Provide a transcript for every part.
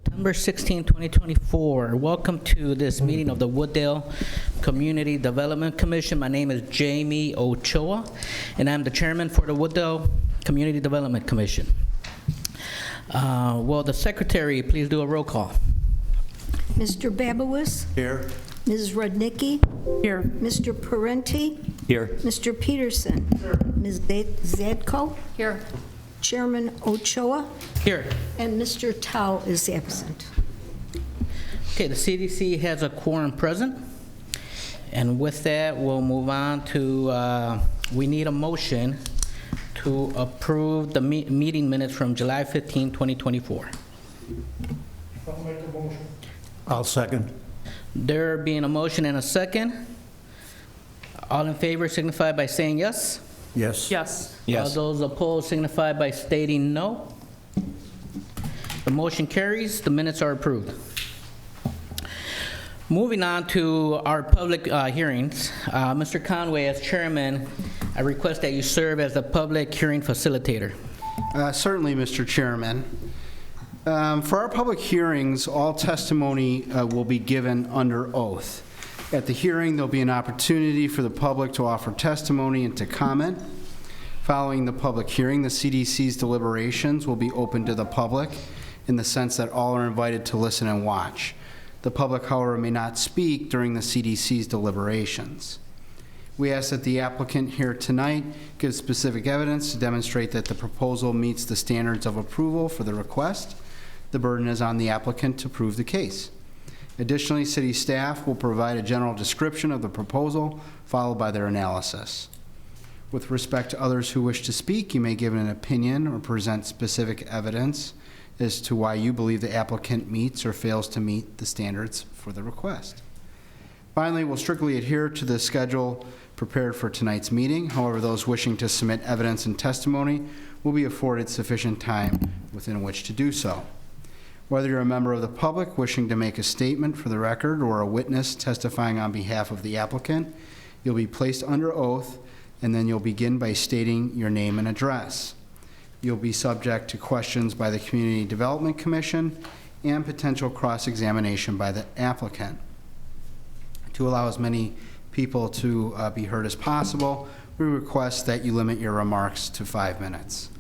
September 16, 2024. Welcome to this meeting of the Wooddale Community Development Commission. My name is Jamie Ochoa, and I'm the chairman for the Wooddale Community Development Commission. Will the secretary please do a roll call? Mr. Babowis? Here. Ms. Rudnicki? Here. Mr. Parenti? Here. Mr. Peterson? Ms. Zadko? Here. Chairman Ochoa? Here. And Mr. Tao is absent. Okay, the CDC has a quorum present. And with that, we'll move on to, we need a motion to approve the meeting minutes from July 15, 2024. I'll make a motion. I'll second. There being a motion and a second, all in favor signify by saying yes. Yes. Yes. All those opposed signify by stating no. The motion carries, the minutes are approved. Moving on to our public hearings, Mr. Conway, as chairman, I request that you serve as the public hearing facilitator. Certainly, Mr. Chairman. For our public hearings, all testimony will be given under oath. At the hearing, there'll be an opportunity for the public to offer testimony and to comment. Following the public hearing, the CDC's deliberations will be open to the public in the sense that all are invited to listen and watch. The public, however, may not speak during the CDC's deliberations. We ask that the applicant here tonight give specific evidence to demonstrate that the proposal meets the standards of approval for the request. The burden is on the applicant to prove the case. Additionally, city staff will provide a general description of the proposal, followed by their analysis. With respect to others who wish to speak, you may give an opinion or present specific evidence as to why you believe the applicant meets or fails to meet the standards for the request. Finally, we'll strictly adhere to the schedule prepared for tonight's meeting. However, those wishing to submit evidence and testimony will be afforded sufficient time within which to do so. Whether you're a member of the public wishing to make a statement for the record or a witness testifying on behalf of the applicant, you'll be placed under oath, and then you'll begin by stating your name and address. You'll be subject to questions by the Community Development Commission and potential cross-examination by the applicant. To allow as many people to be heard as possible, we request that you limit your remarks to 5 minutes.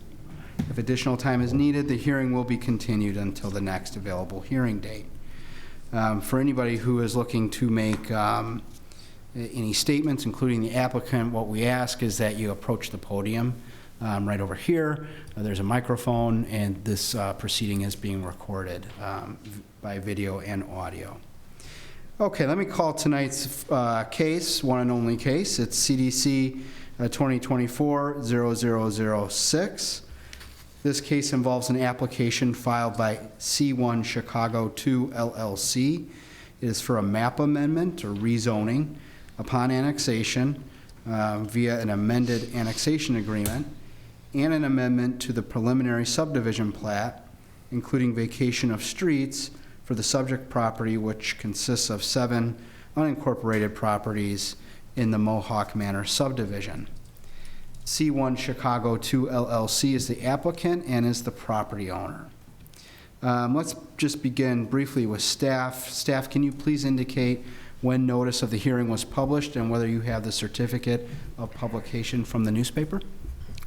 If additional time is needed, the hearing will be continued until the next available hearing date. For anybody who is looking to make any statements, including the applicant, what we ask is that you approach the podium right over here. There's a microphone, and this proceeding is being recorded by video and audio. Okay, let me call tonight's case, one and only case. It's CDC 2024-0006. This case involves an application filed by C1 Chicago 2 LLC. It is for a map amendment or rezoning upon annexation via an amended annexation agreement and an amendment to the preliminary subdivision plat, including vacation of streets for the subject property, which consists of 7 unincorporated properties in the Mohawk Manor subdivision. C1 Chicago 2 LLC is the applicant and is the property owner. Let's just begin briefly with staff. Staff, can you please indicate when notice of the hearing was published and whether you have the certificate of publication from the newspaper?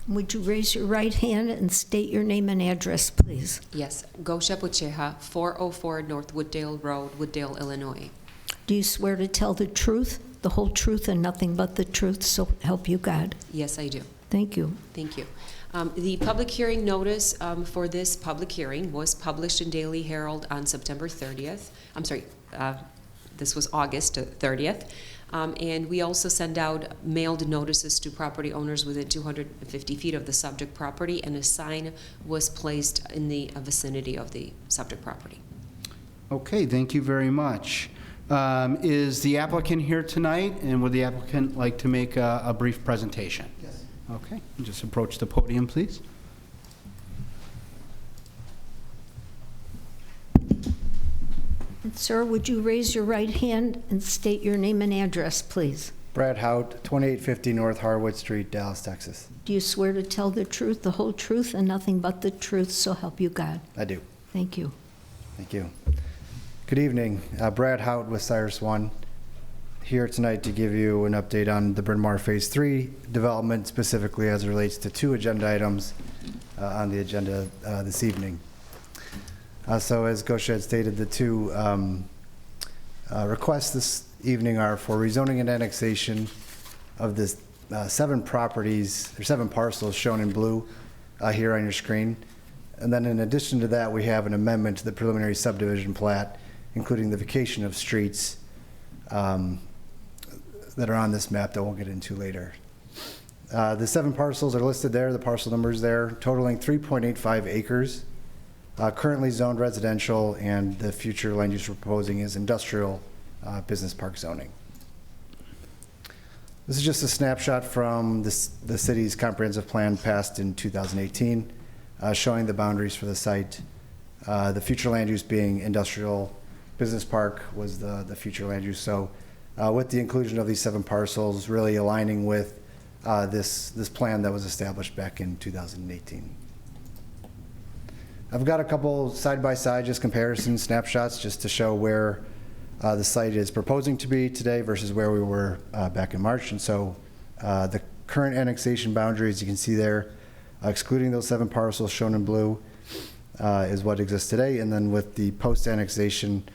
Would you raise your right hand and state your name and address, please? Yes. Gosha Bucheha, 404 North Wooddale Road, Wooddale, Illinois. Do you swear to tell the truth, the whole truth, and nothing but the truth, so help you God? Yes, I do. Thank you. Thank you. The public hearing notice for this public hearing was published in Daily Herald on September 30th. I'm sorry, this was August 30th. And we also send out mailed notices to property owners within 250 feet of the subject property, and a sign was placed in the vicinity of the subject property. Okay, thank you very much. Is the applicant here tonight, and would the applicant like to make a brief presentation? Yes. Okay, just approach the podium, please. Sir, would you raise your right hand and state your name and address, please? Brad Hout, 2850 North Harwood Street, Dallas, Texas. Do you swear to tell the truth, the whole truth, and nothing but the truth, so help you God? I do. Thank you. Thank you. Good evening. Brad Hout with Cyrus One, here tonight to give you an update on the Bryn Mawr Phase 3 development, specifically as it relates to 2 agenda items on the agenda this evening. So as Gosha had stated, the 2 requests this evening are for rezoning and annexation of this 7 properties, or 7 parcels shown in blue here on your screen. And then in addition to that, we have an amendment to the preliminary subdivision plat, including the vacation of streets that are on this map that we'll get into later. The 7 parcels are listed there, the parcel numbers there, totaling 3.85 acres, currently zoned residential, and the future land use we're proposing is industrial business park zoning. This is just a snapshot from the city's comprehensive plan passed in 2018, showing the boundaries for the site. The future land use being industrial business park was the future land use. So with the inclusion of these 7 parcels, really aligning with this plan that was established back in 2018. I've got a couple side-by-side just comparison snapshots just to show where the site is proposing to be today versus where we were back in March. And so the current annexation boundaries, you can see there, excluding those 7 parcels shown in blue, is what exists today. And then with the post-annexation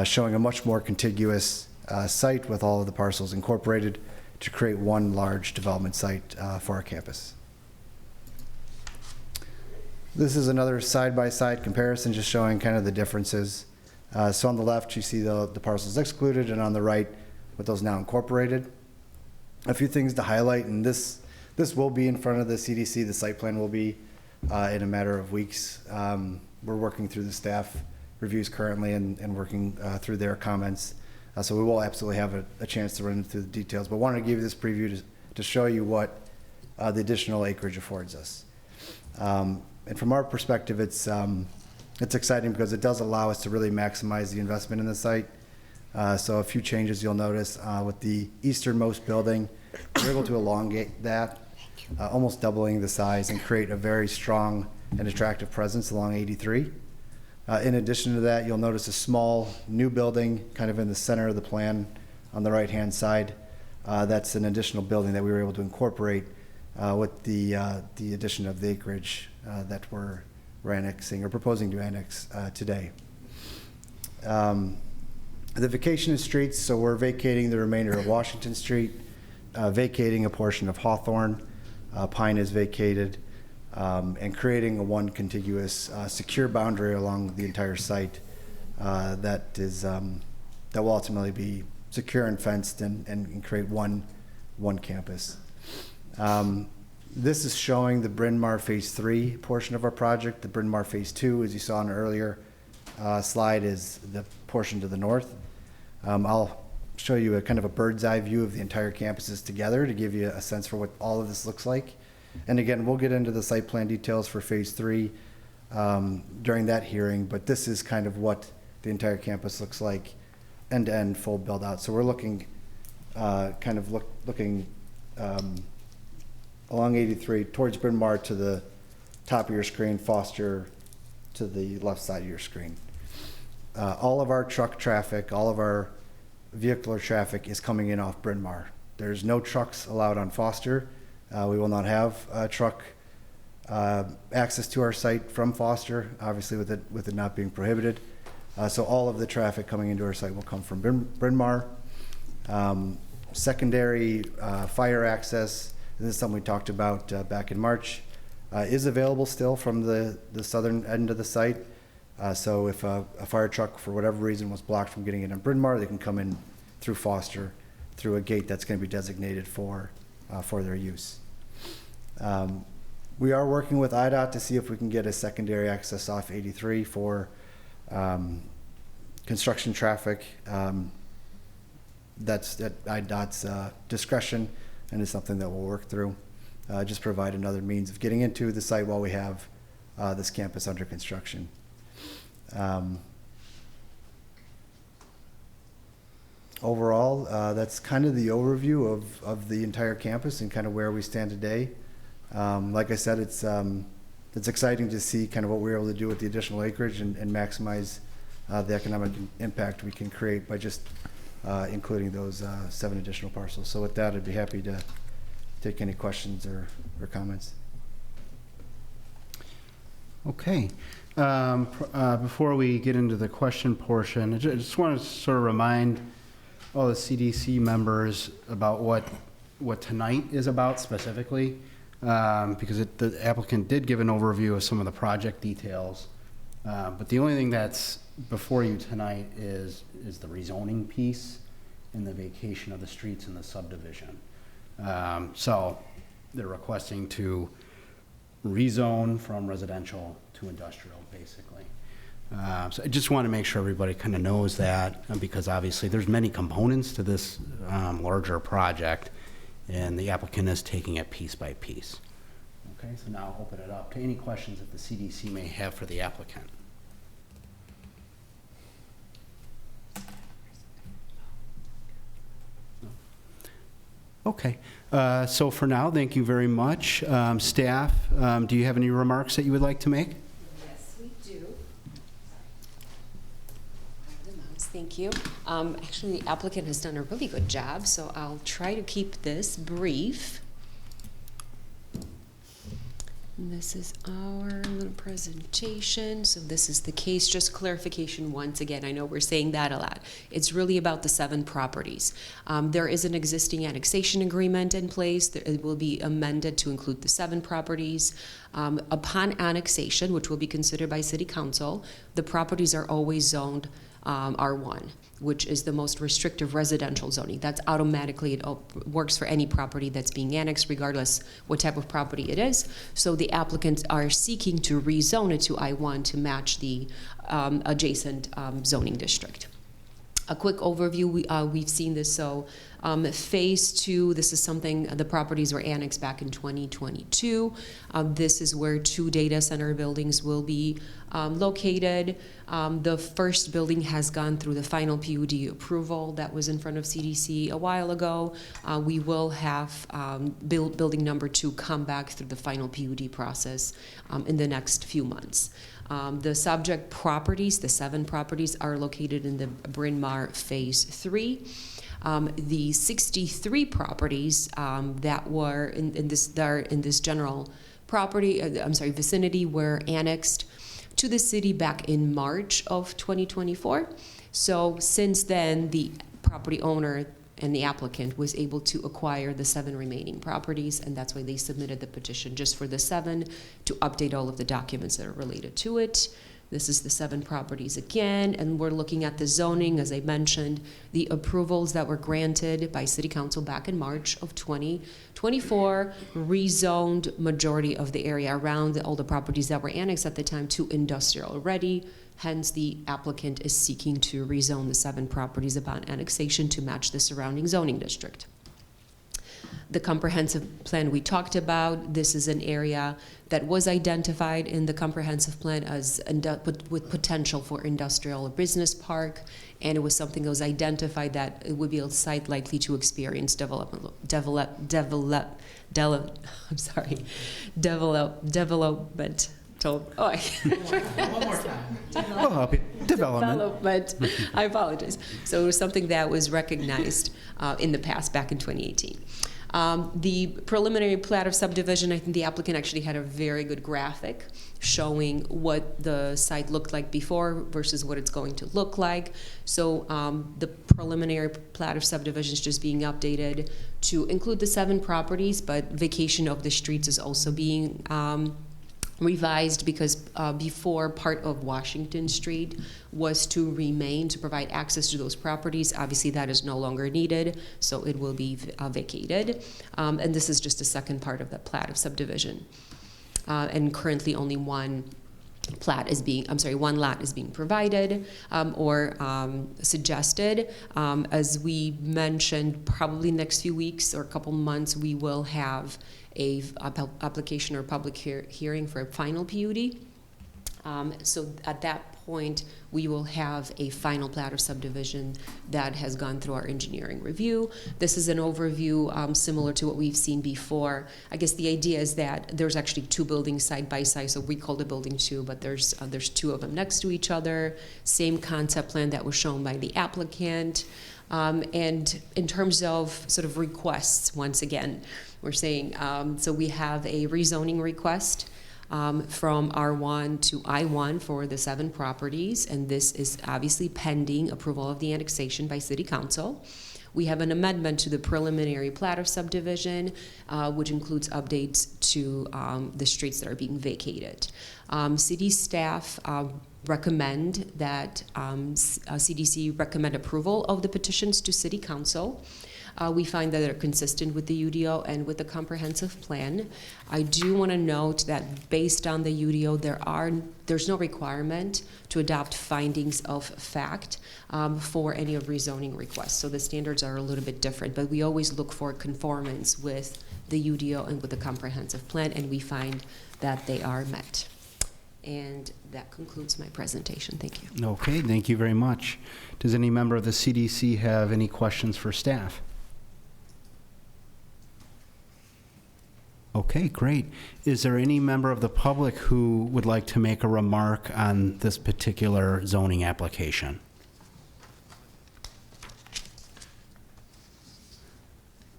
showing a much more contiguous site with all of the parcels incorporated to create one large development site for our campus. This is another side-by-side comparison just showing kind of the differences. So on the left, you see the parcels excluded, and on the right, with those now incorporated. A few things to highlight, and this will be in front of the CDC. The site plan will be in a matter of weeks. We're working through the staff reviews currently and working through their comments. So we will absolutely have a chance to run through the details, but wanted to give you this preview to show you what the additional acreage affords us. And from our perspective, it's exciting because it does allow us to really maximize the investment in the site. So a few changes you'll notice with the easternmost building, we're able to elongate that, almost doubling the size and create a very strong and attractive presence along 83. In addition to that, you'll notice a small new building kind of in the center of the plan on the right-hand side. That's an additional building that we were able to incorporate with the addition of the acreage that we're annexing or proposing to annex today. The vacation of streets, so we're vacating the remainder of Washington Street, vacating a portion of Hawthorne, Pine is vacated, and creating a one contiguous secure boundary along the entire site that will ultimately be secure and fenced and create one campus. This is showing the Bryn Mawr Phase 3 portion of our project. The Bryn Mawr Phase 2, as you saw in an earlier slide, is the portion to the north. I'll show you a kind of a bird's eye view of the entire campuses together to give you a sense for what all of this looks like. And again, we'll get into the site plan details for Phase 3 during that hearing, but this is kind of what the entire campus looks like, end-to-end full build out. So we're looking, looking along 83 towards Bryn Mawr to the top of your screen, Foster to the left side of your screen. All of our truck traffic, all of our vehicular traffic is coming in off Bryn Mawr. There's no trucks allowed on Foster. We will not have truck access to our site from Foster, obviously with it not being prohibited. So all of the traffic coming into our site will come from Bryn Mawr. Secondary fire access, this is something we talked about back in March, is available still from the southern end of the site. So if a fire truck, for whatever reason, was blocked from getting in on Bryn Mawr, they can come in through Foster, through a gate that's going to be designated for their use. We are working with IDOT to see if we can get a secondary access off 83 for construction traffic. That's at IDOT's discretion, and is something that we'll work through. Just provide another means of getting into the site while we have this campus under construction. Overall, that's kind of the overview of the entire campus and kind of where we stand today. Like I said, it's exciting to see kind of what we were able to do with the additional acreage and maximize the economic impact we can create by just including those 7 additional parcels. So with that, I'd be happy to take any questions or comments. Okay. Before we get into the question portion, I just want to sort of remind all the CDC members about what tonight is about specifically, because the applicant did give an overview of some of the project details. But the only thing that's before you tonight is the rezoning piece and the vacation of the streets in the subdivision. So they're requesting to rezone from residential to industrial, basically. So I just want to make sure everybody kind of knows that, because obviously there's many components to this larger project, and the applicant is taking it piece by piece. Okay, so now I'll open it up to any questions that the CDC may have for the applicant. Okay, so for now, thank you very much. Staff, do you have any remarks that you would like to make? Yes, we do. Thank you. Actually, the applicant has done a really good job, so I'll try to keep this brief. And this is our little presentation. So this is the case. Just clarification once again. I know we're saying that a lot. It's really about the 7 properties. There is an existing annexation agreement in place. It will be amended to include the 7 properties. Upon annexation, which will be considered by City Council, the properties are always zoned R1, which is the most restrictive residential zoning. That's automatically, it works for any property that's being annexed, regardless what type of property it is. So the applicants are seeking to rezone it to I1 to match the adjacent zoning district. A quick overview, we've seen this. So phase 2, this is something, the properties were annexed back in 2022. This is where 2 data center buildings will be located. The first building has gone through the final PUD approval that was in front of CDC a while ago. We will have building number 2 come back through the final PUD process in the next few months. The subject properties, the 7 properties, are located in the Bryn Mawr Phase 3. The 63 properties that were in this general property, vicinity, were annexed to the city back in March of 2024. So since then, the property owner and the applicant was able to acquire the 7 remaining properties, and that's why they submitted the petition just for the 7 to update all of the documents that are related to it. This is the 7 properties again, and we're looking at the zoning, as I mentioned, the approvals that were granted by City Council back in March of 2024, rezoned majority of the area around all the properties that were annexed at the time to industrial already. Hence, the applicant is seeking to rezone the 7 properties upon annexation to match the surrounding zoning district. The comprehensive plan we talked about, this is an area that was identified in the comprehensive plan as with potential for industrial or business park, and it was something that was identified that it would be a site likely to experience development. One more time. We'll help you. Development. I apologize. So it was something that was recognized in the past, back in 2018. The preliminary plat of subdivision, I think the applicant actually had a very good graphic showing what the site looked like before versus what it's going to look like. So the preliminary plat of subdivision is just being updated to include the 7 properties, but vacation of the streets is also being revised because before, part of Washington Street was to remain to provide access to those properties. Obviously, that is no longer needed, so it will be vacated. And this is just the second part of the plat of subdivision. And currently, only one lot is being provided or suggested. As we mentioned, probably next few weeks or a couple months, we will have a application or public hearing for a final PUD. So at that point, we will have a final plat of subdivision that has gone through our engineering review. This is an overview similar to what we've seen before. I guess the idea is that there's actually two buildings side by side, so we call the building two, but there's two of them next to each other. Same concept plan that was shown by the applicant. And in terms of sort of requests, once again, we're saying, so we have a rezoning request from R1 to I1 for the 7 properties, and this is obviously pending approval of the annexation by City Council. We have an amendment to the preliminary plat of subdivision, which includes updates to the streets that are being vacated. City staff recommend that CDC recommend approval of the petitions to City Council. We find that they're consistent with the UDO and with the comprehensive plan. I do want to note that based on the UDO, there's no requirement to adopt findings of fact for any of rezoning requests. So the standards are a little bit different, but we always look for conformance with the UDO and with the comprehensive plan, and we find that they are met. And that concludes my presentation. Thank you. Okay, thank you very much. Does any member of the CDC have any questions for staff? Okay, great. Is there any member of the public who would like to make a remark on this particular zoning application?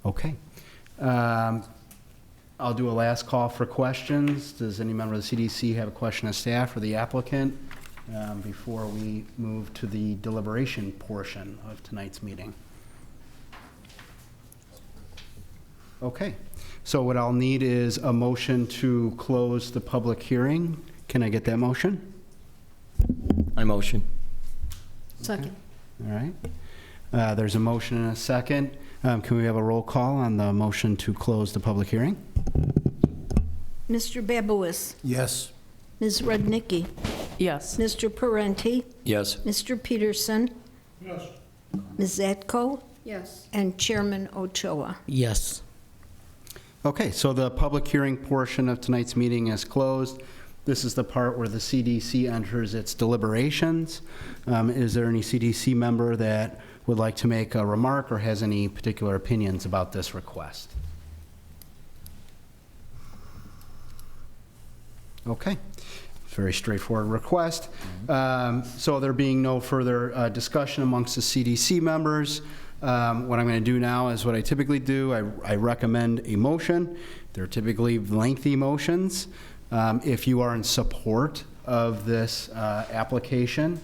Okay. I'll do a last call for questions. Does any member of the CDC have a question of staff or the applicant before we move to the deliberation portion of tonight's meeting? Okay. So what I'll need is a motion to close the public hearing. Can I get that motion? I motion. Second. All right. There's a motion and a second. Can we have a roll call on the motion to close the public hearing? Mr. Babowis, Yes. Ms. Rudnicki, Yes. Mr. Parenti, Yes. Mr. Peterson, Yes. Ms. Zatko, Yes. and Chairman Ochoa. Yes. Okay, so the public hearing portion of tonight's meeting is closed. This is the part where the CDC enters its deliberations. Is there any CDC member that would like to make a remark or has any particular opinions about this request? Okay, very straightforward request. So there being no further discussion amongst the CDC members, what I'm going to do now is what I typically do. I recommend a motion. They're typically lengthy motions. If you are in support of this application,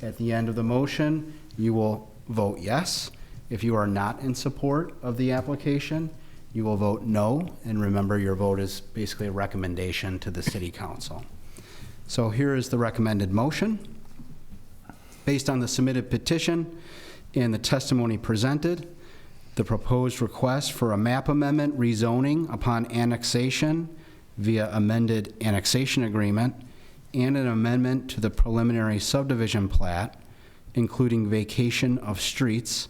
at the end of the motion, you will vote yes. If you are not in support of the application, you will vote no. And remember, your vote is basically a recommendation to the City Council. So here is the recommended motion. Based on the submitted petition and the testimony presented, the proposed request for a map amendment rezoning upon annexation via amended annexation agreement and an amendment to the preliminary subdivision plat, including vacation of streets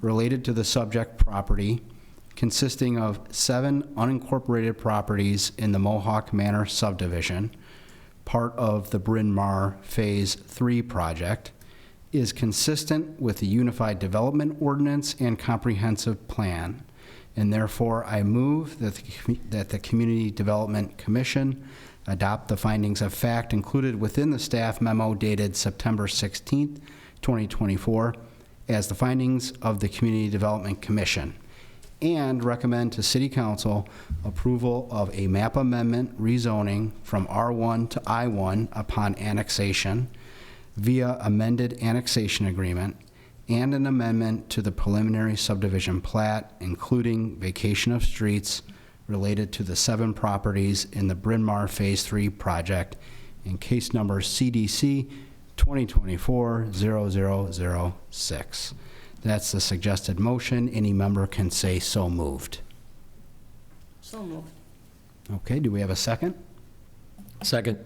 related to the subject property, consisting of 7 unincorporated properties in the Mohawk Manor subdivision, part of the Bryn Mawr Phase 3 project, is consistent with the Unified Development Ordinance and Comprehensive Plan, and therefore I move that the Community Development Commission adopt the findings of fact included within the staff memo dated September 16th, 2024, as the findings of the Community Development Commission, and recommend to City Council approval of a map amendment rezoning from R1 to I1 upon annexation via amended annexation agreement and an amendment to the preliminary subdivision plat, including vacation of streets related to the 7 properties in the Bryn Mawr Phase 3 project in case number CDC 2024-0006. That's the suggested motion. Any member can say so moved. So moved. Okay, do we have a second? Second.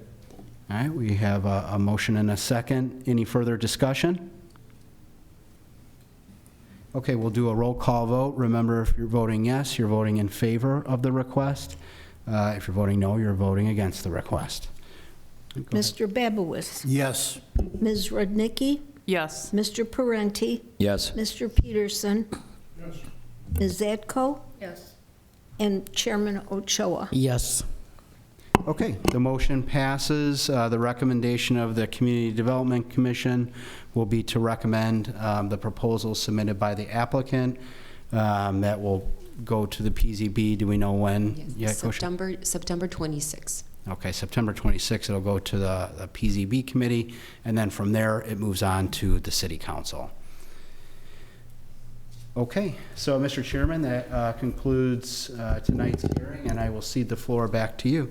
All right, we have a motion and a second. Any further discussion? Okay, we'll do a roll call vote. Remember, if you're voting yes, you're voting in favor of the request. If you're voting no, you're voting against the request. Mr. Babowitz, Yes. Ms. Rudnicki, Yes. Mr. Parenti, Yes. Mr. Peterson, Yes. Ms. Zatko, Yes. and Chairman Ochoa. Yes. Okay, the motion passes. The recommendation of the Community Development Commission will be to recommend the proposal submitted by the applicant. That will go to the PZB. Do we know when? Yes, Coach? September 26th. Okay, September 26th, it'll go to the PZB committee, and then from there, it moves on to the city council. Okay, so Mr. Chairman, that concludes tonight's hearing, and I will cede the floor back to you.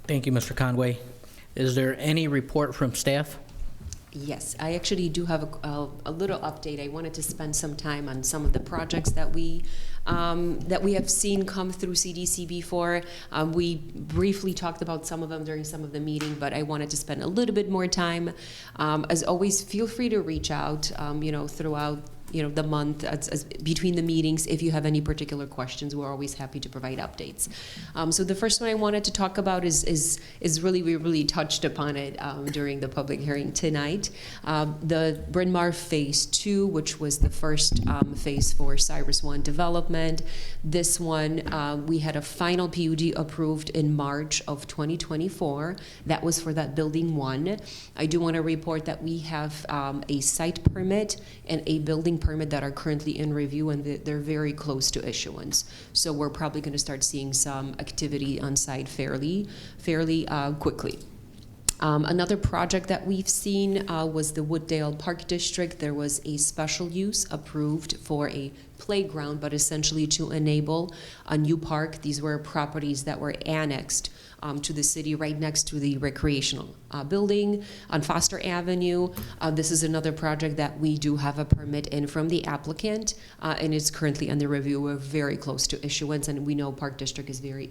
Thank you, Mr. Conway. Is there any report from staff? Yes, I actually do have a little update. I wanted to spend some time on some of the projects that we have seen come through CDC before. We briefly talked about some of them during some of the meeting, but I wanted to spend a little bit more time. As always, feel free to reach out, throughout the month as between the meetings. If you have any particular questions, we're always happy to provide updates. So the first one I wanted to talk about is really, we really touched upon it during the public hearing tonight. The Bryn Mawr Phase 2, which was the first phase for Cyrus One development. This one, we had a final PUD approved in March of 2024. That was for that building 1. I do want to report that we have a site permit and a building permit that are currently in review, and they're very close to issuance. So we're probably going to start seeing some activity on site fairly quickly. Another project that we've seen was the Wooddale Park District. There was a special use approved for a playground, but essentially to enable a new park. These were properties that were annexed to the city right next to the recreational building on Foster Avenue. This is another project that we do have a permit in from the applicant, and it's currently under review. We're very close to issuance, and we know Park District is very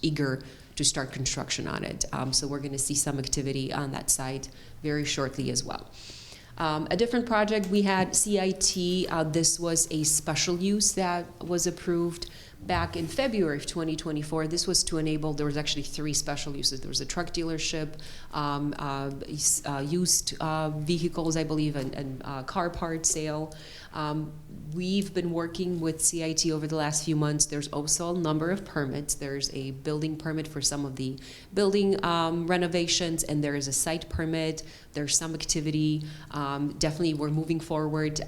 eager to start construction on it. So we're going to see some activity on that site very shortly as well. A different project, we had CIT. This was a special use that was approved back in February of 2024. This was to enable, there was actually 3 special uses. There was a truck dealership, used vehicles, I believe, and car part sale. We've been working with CIT over the last few months. There's also a number of permits. There's a building permit for some of the building renovations, and there is a site permit. There's some activity. Definitely, we're moving forward.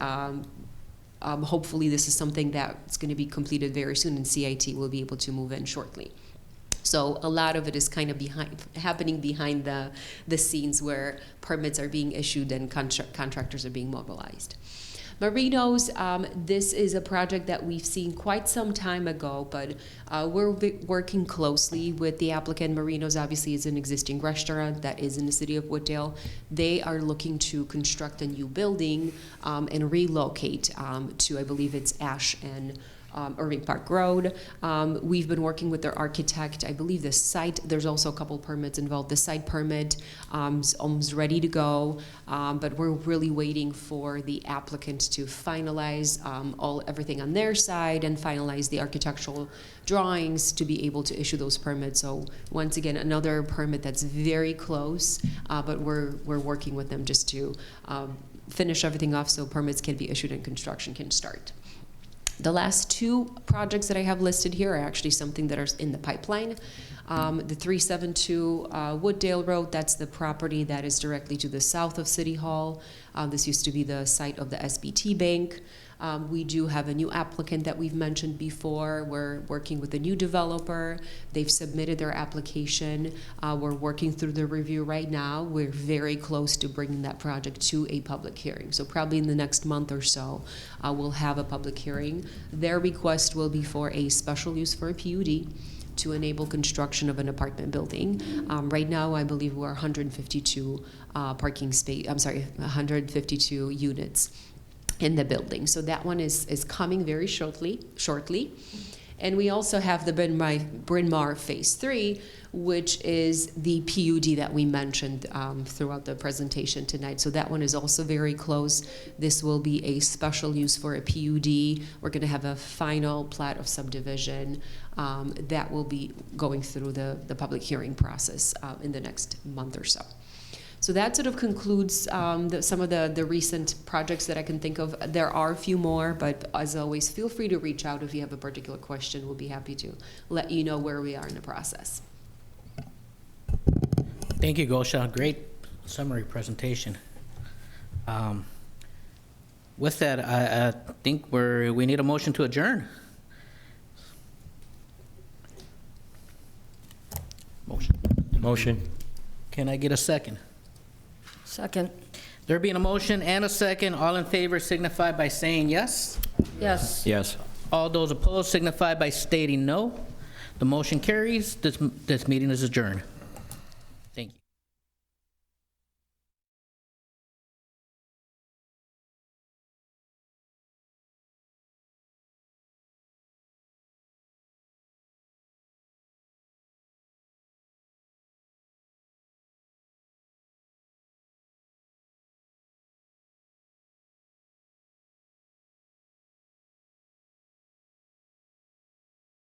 Hopefully, this is something that's going to be completed very soon, and CIT will be able to move in shortly. So a lot of it is kind of happening behind the scenes, where permits are being issued and contractors are being mobilized. Marinos, this is a project that we've seen quite some time ago, but we're working closely with the applicant. Marinos obviously is an existing restaurant that is in the city of Wooddale. They are looking to construct a new building and relocate to, I believe it's Ash and Irving Park Road. We've been working with their architect. I believe the site, there's also a couple permits involved. The site permit is almost ready to go, but we're really waiting for the applicant to finalize everything on their side and finalize the architectural drawings to be able to issue those permits. So once again, another permit that's very close, but we're working with them just to finish everything off so permits can be issued and construction can start. The last 2 projects that I have listed here are actually something that are in the pipeline. The 372 Wooddale Road, that's the property that is directly to the south of City Hall. This used to be the site of the SBT Bank. We do have a new applicant that we've mentioned before. We're working with a new developer. They've submitted their application. We're working through the review right now. We're very close to bringing that project to a public hearing. So probably in the next month or so, we'll have a public hearing. Their request will be for a special use for a PUD to enable construction of an apartment building. Right now, I believe we're 152 152 units in the building. So that one is coming very shortly. And we also have the Bryn Mawr Phase 3, which is the PUD that we mentioned throughout the presentation tonight. So that one is also very close. This will be a special use for a PUD. We're going to have a final plat of subdivision that will be going through the public hearing process in the next month or so. So that sort of concludes some of the recent projects that I can think of. There are a few more, but as always, feel free to reach out if you have a particular question. We'll be happy to let you know where we are in the process. Thank you, Gosha. Great summary presentation. With that, I think we need a motion to adjourn. Motion. Can I get a second? Second. There being a motion and a second, all in favor signify by saying yes. Yes. Yes. All those opposed signify by stating no. The motion carries. This meeting is adjourned. Thank you.